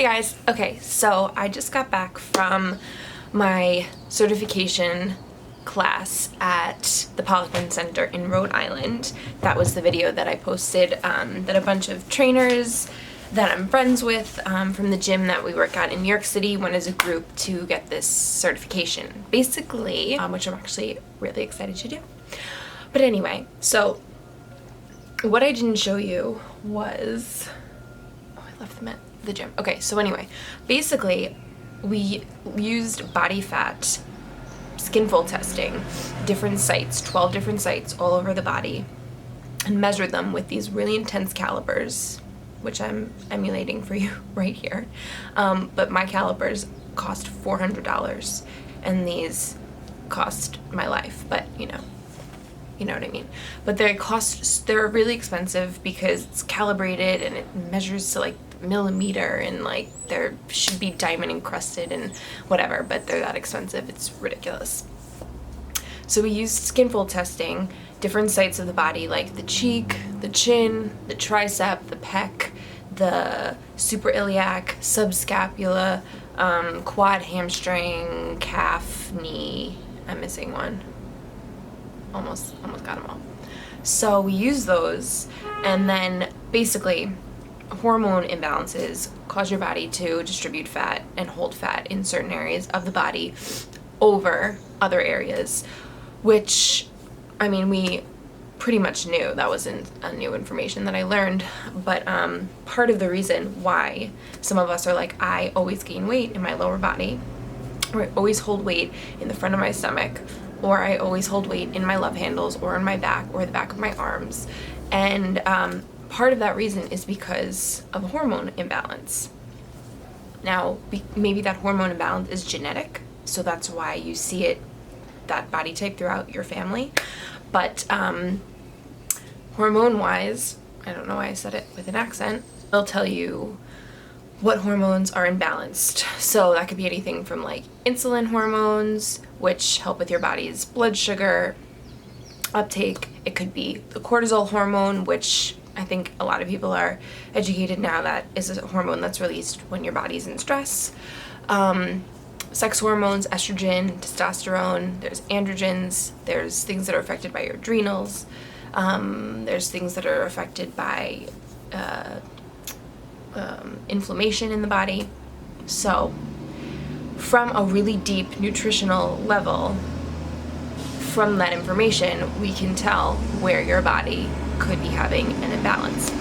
Hey guys, okay, so I just got back from my certification class at the Poliquin Center in Rhode Island. That was the video that I posted that a bunch of trainers that I'm friends with from the gym that we work at in New York City went as a group to get this certification, basically, which I'm actually really excited to do. But anyway, so what I didn't show you was, oh, I left them at the gym. Okay, so anyway, basically we used body fat Skinfold testing, different sites, 12 different sites all over the body, and measured them with these really intense calipers, which I'm emulating for you right here. But my calipers cost $400 and these cost my life, but you know what I mean. But they're really expensive because it's calibrated and it measures to like millimeter, and like there should be diamond encrusted and whatever, but they're that expensive. It's ridiculous. So we used Skinfold testing, different sites of the body like the cheek, the chin, the tricep, the pec, the suprailiac, subscapula, quad, hamstring, calf, knee. I'm missing one. Almost got them all. So we use those, and then basically hormone imbalances cause your body to distribute fat and hold fat in certain areas of the body over other areas, which, I mean, we pretty much knew. That wasn't a new information that I learned, but part of the reason why some of us are like, I always gain weight in my lower body, or I always hold weight in the front of my stomach, or I always hold weight in my love handles or in my back or the back of my arms. And part of that reason is because of a hormone imbalance. Now, maybe that hormone imbalance is genetic, so that's why you see it, that body type, throughout your family. But hormone-wise, I don't know why I said it with an accent, they'll tell you what hormones are imbalanced. So that could be anything from like insulin hormones, which help with your body's blood sugar uptake. It could be the cortisol hormone, which I think a lot of people are educated now that is a hormone that's released when your body's in stress. Sex hormones, estrogen, testosterone, there's androgens, there's things that are affected by your adrenals, there's things that are affected by inflammation in the body. So from a really deep nutritional level, from that information, we can tell where your body could be having an imbalance.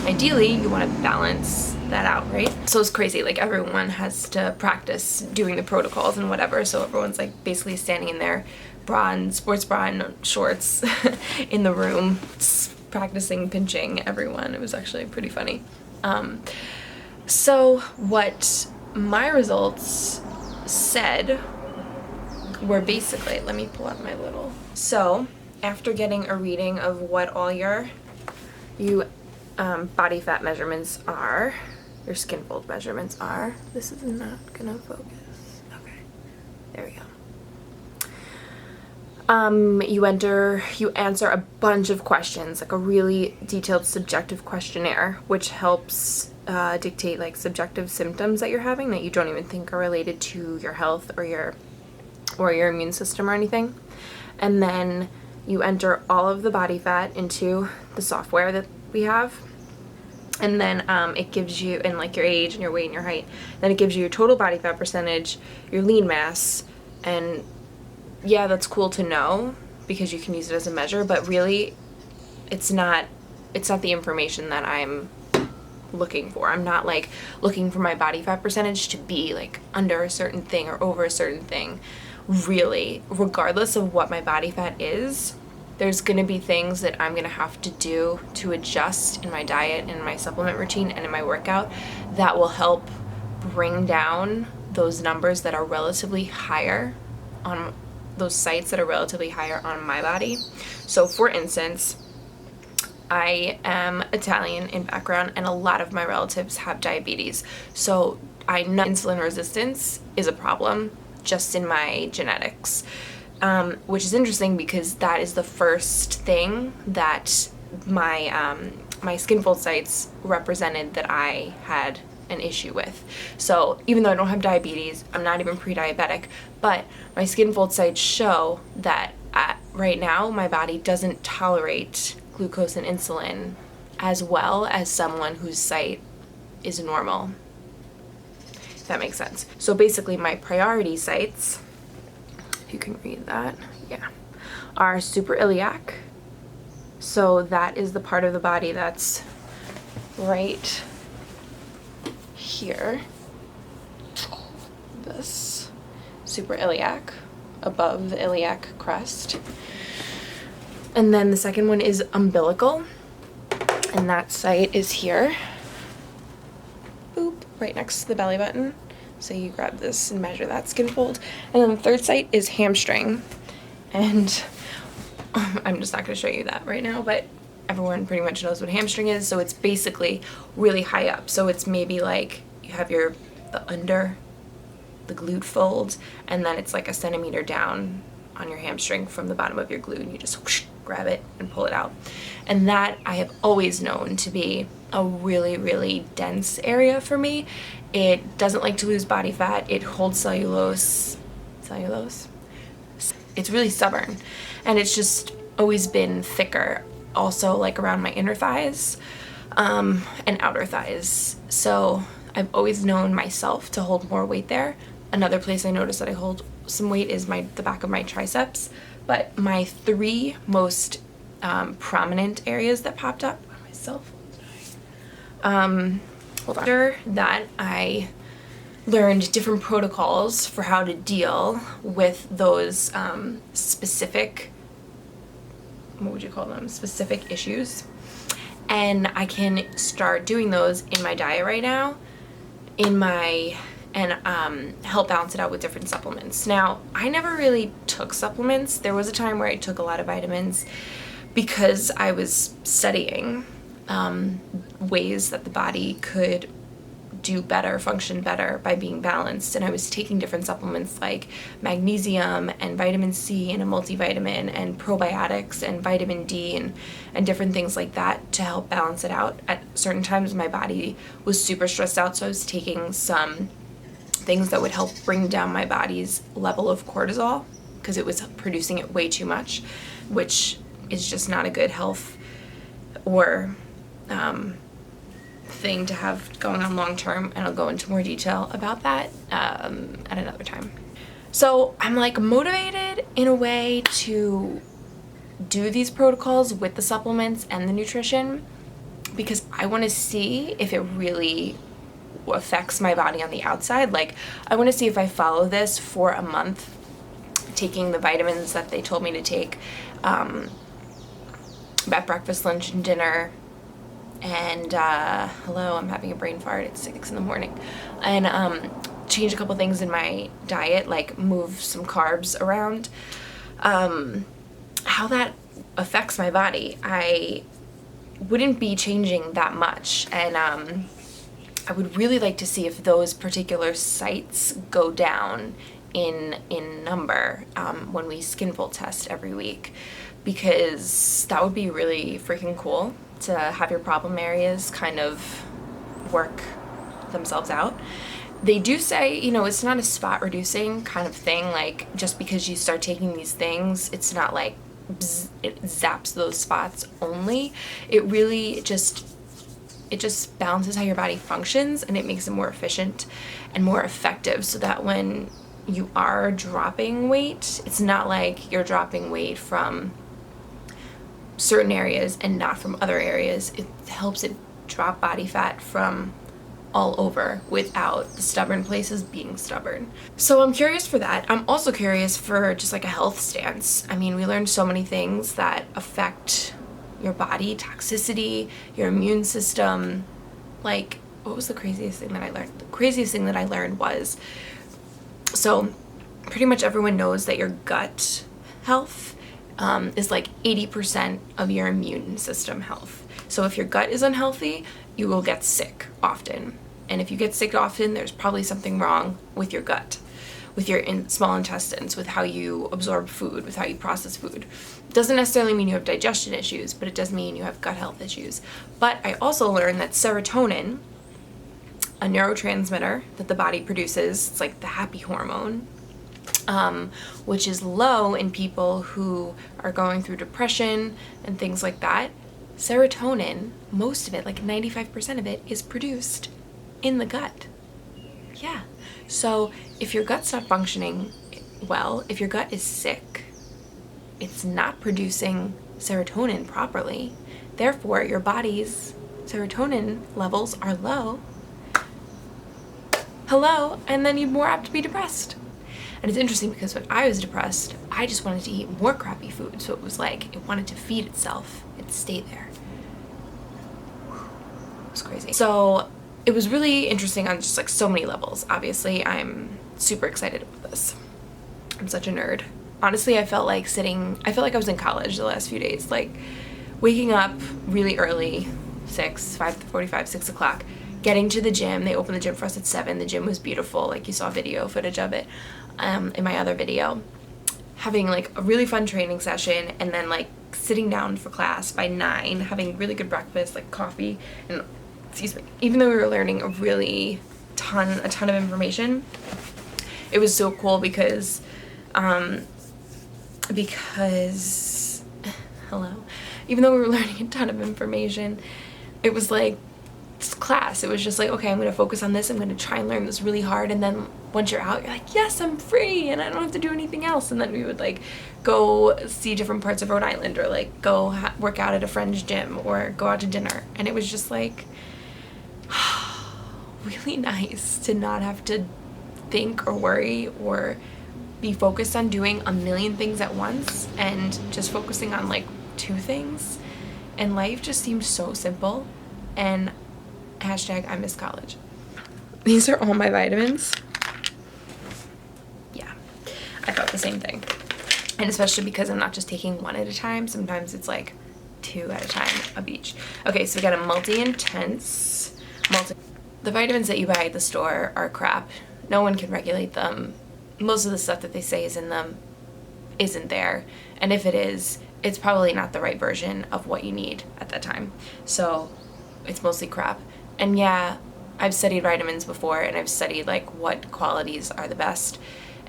Ideally, you want to balance that out, right? So it's crazy, like everyone has to practice doing the protocols and whatever, so everyone's like basically standing in their sports bra and shorts in the room, practicing pinching everyone. It was actually pretty funny. So what my results said were basically, let me pull up my little, so after getting a reading of what all your body fat measurements are, your Skinfold measurements are, this is not gonna focus, okay, there we go. You answer a bunch of questions, like a really detailed subjective questionnaire, which helps dictate like subjective symptoms that you're having that you don't even think are related to your health or your immune system or anything. And then you enter all of the body fat into the software that we have. And then it gives you, and like your age and your weight and your height, then it gives you your total body fat percentage, your lean mass, and yeah, that's cool to know because you can use it as a measure, but really it's not the information that I'm looking for. I'm not like looking for my body fat percentage to be like under a certain thing or over a certain thing. Really, regardless of what my body fat is, there's gonna be things that I'm gonna have to do to adjust in my diet, in my supplement routine, and in my workout that will help bring down those numbers that are relatively higher on those sites that are relatively higher on my body. So for instance, I am Italian in background and a lot of my relatives have diabetes. So I know insulin resistance is a problem just in my genetics, which is interesting because that is the first thing that my my Skinfold sites represented that I had an issue with. So even though I don't have diabetes, I'm not even pre-diabetic, but my Skinfold sites show that right now my body doesn't tolerate glucose and insulin as well as someone whose site is normal. If that makes sense. So basically my priority sites, if you can read that, yeah, are suprailiac. So that is the part of the body that's right here. This suprailiac, above the iliac crest. And then the second one is umbilical, and that site is here. Boop, right next to the belly button. So you grab this and measure that Skinfold. And then the third site is hamstring. And I'm just not going to show you that right now, but everyone pretty much knows what hamstring is. So it's basically really high up. So it's maybe like you have the glute fold, and then it's like a centimeter down on your hamstring from the bottom of your glute, and you just whoosh, grab it and pull it out. And that I have always known to be a really, really dense area for me. It doesn't like to lose body fat. It holds cellulose. It's really stubborn, and it's just always been thicker, also like around my inner thighs and outer thighs. So I've always known myself to hold more weight there. Another place I notice that I hold some weight is the back of my triceps. But my three most prominent areas that popped up on myself, hold on. After that, I learned different protocols for how to deal with those specific, what would you call them, specific issues. And I can start doing those in my diet right now, and help balance it out with different supplements. Now, I never really took supplements. There was a time where I took a lot of vitamins because I was studying ways that the body could do better, function better by being balanced. And I was taking different supplements like magnesium and vitamin C and a multivitamin and probiotics and vitamin D and different things like that to help balance it out. At certain times my body was super stressed out, so I was taking some things that would help bring down my body's level of cortisol because it was producing it way too much, which is just not a good health or thing to have going on long term, and I'll go into more detail about that at another time. So I'm like motivated in a way to do these protocols with the supplements and the nutrition because I want to see if it really affects my body on the outside. Like, I want to see if I follow this for a month, taking the vitamins that they told me to take at breakfast, lunch, and dinner. And hello, I'm having a brain fart. It's 6 in the morning. And change a couple things in my diet, like move some carbs around. How that affects my body, I wouldn't be changing that much. And I would really like to see if those particular sites go down in number when we Skinfold test every week, because that would be really freaking cool to have your problem areas kind of work themselves out. They do say, it's not a spot reducing kind of thing. Like, just because you start taking these things, it's not like it zaps those spots only. It really just balances how your body functions, and it makes it more efficient and more effective, so that when you are dropping weight, it's not like you're dropping weight from certain areas and not from other areas. It helps it drop body fat from all over without the stubborn places being stubborn. So I'm curious for that. I'm also curious for just like a health stance. I mean, we learned so many things that affect your body, toxicity, your immune system. Like, what was the craziest thing that I learned? The craziest thing that I learned was, so pretty much everyone knows that your gut health is like 80% of your immune system health. So if your gut is unhealthy, you will get sick often. And if you get sick often, there's probably something wrong with your gut, with your small intestines, with how you absorb food, with how you process food. It doesn't necessarily mean you have digestion issues, but it does mean you have gut health issues. But I also learned that serotonin a neurotransmitter that the body produces. It's like the happy hormone, which is low in people who are going through depression and things like that. Serotonin, most of it, like 95% of it, is produced in the gut. Yeah. So if your gut's not functioning well, if your gut is sick, it's not producing serotonin properly. Therefore, your body's serotonin levels are low. Hello, and then you're more apt to be depressed. And it's interesting because when I was depressed, I just wanted to eat more crappy food. So it was like it wanted to feed itself and stay there. It was crazy. So it was really interesting on just like so many levels. Obviously, I'm super excited about this. I'm such a nerd. Honestly, I felt like I was in college the last few days, like waking up really early, 5:45, 6 o'clock, getting to the gym. They opened the gym for us at 7. The gym was beautiful. Like you saw video footage of it in my other video. Having like a really fun training session, and then like sitting down for class by 9, having really good breakfast, like coffee, and even though we were learning a ton of information, it was so cool because even though we were learning a ton of information, it was like class. It was just like, okay, I'm going to focus on this. I'm going to try and learn this really hard. And then once you're out, you're like, yes, I'm free and I don't have to do anything else. And then we would like go see different parts of Rhode Island, or like go work out at a friend's gym, or go out to dinner. And it was just like really nice to not have to think or worry or be focused on doing a million things at once, and just focusing on like 2 things. And life just seemed so simple. And I miss college. These are all my vitamins. Yeah, I thought the same thing. And especially because I'm not just taking 1 at a time. Sometimes it's like 2 at a time of each. Okay, so we got a multi-intense. The vitamins that you buy at the store are crap. No one can regulate them. Most of the stuff that they say is in them isn't there. And if it is, it's probably not the right version of what you need at that time. So it's mostly crap. And yeah, I've studied vitamins before, and I've studied like what qualities are the best.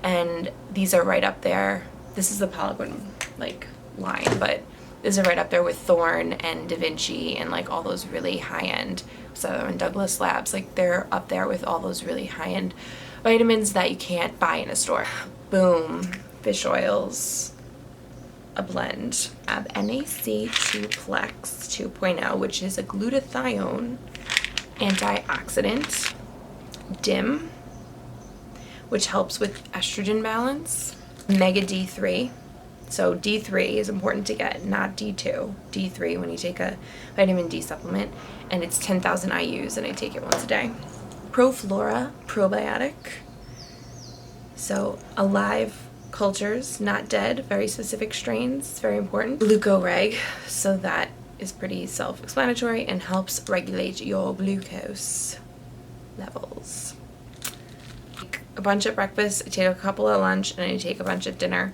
And these are right up there. This is the Poliquin like line, but these are right up there with Thorne and Da Vinci and like all those really high-end, and Douglas Labs. Like they're up there with all those really high-end vitamins that you can't buy in a store. Boom. Fish oils, a blend. NAC2 Plex 2.0, which is a glutathione antioxidant. DIM, which helps with estrogen balance. Omega D3. So D3 is important to get, not D2. D3 when you take a vitamin D supplement, and it's 10,000 IUs, and I take it once a day. Proflora probiotic. So alive cultures, not dead, very specific strains, very important. Glucoreg, so that is pretty self-explanatory and helps regulate your glucose levels. Take a bunch at breakfast, I take a couple at lunch, and I take a bunch at dinner.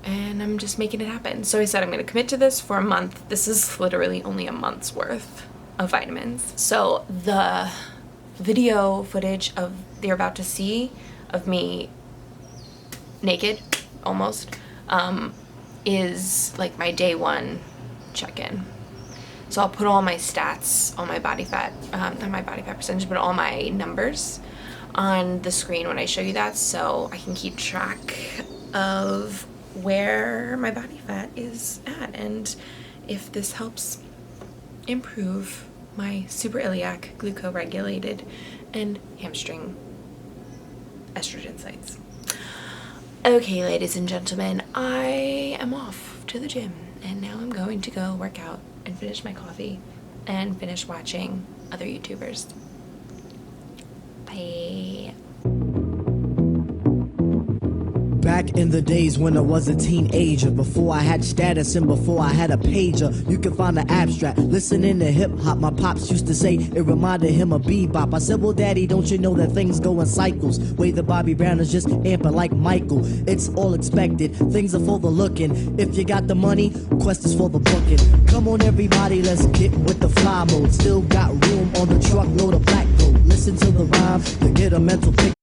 And I'm just making it happen. So I said I'm going to commit to this for a month. This is literally only a month's worth of vitamins. So the video footage you're about to see of me naked, almost, is like my day 1 check-in. So I'll put all my stats, all my body fat, not my body fat percentage, but all my numbers on the screen when I show you that, so I can keep track of where my body fat is at, and if this helps improve my suprailiac glucoregulated and hamstring estrogen sites. Okay, ladies and gentlemen, I am off to the gym, and now I'm going to go work out and finish my coffee and finish watching other YouTubers. Bye. Back in the days when I was a teenager, before I had status and before I had a pager, you can find the abstract. Listening to hip hop, my pops used to say it reminded him of bebop. I said, well, daddy, don't you know that things go in cycles? Way the Bobby Brown is just amping like Michael. It's all expected, things are for the looking. If you got the money, quest is for the booking. Come on, everybody, let's get with the fly mode. Still got room on the truckload of black gold. Listen to the rhyme to get a mental picture.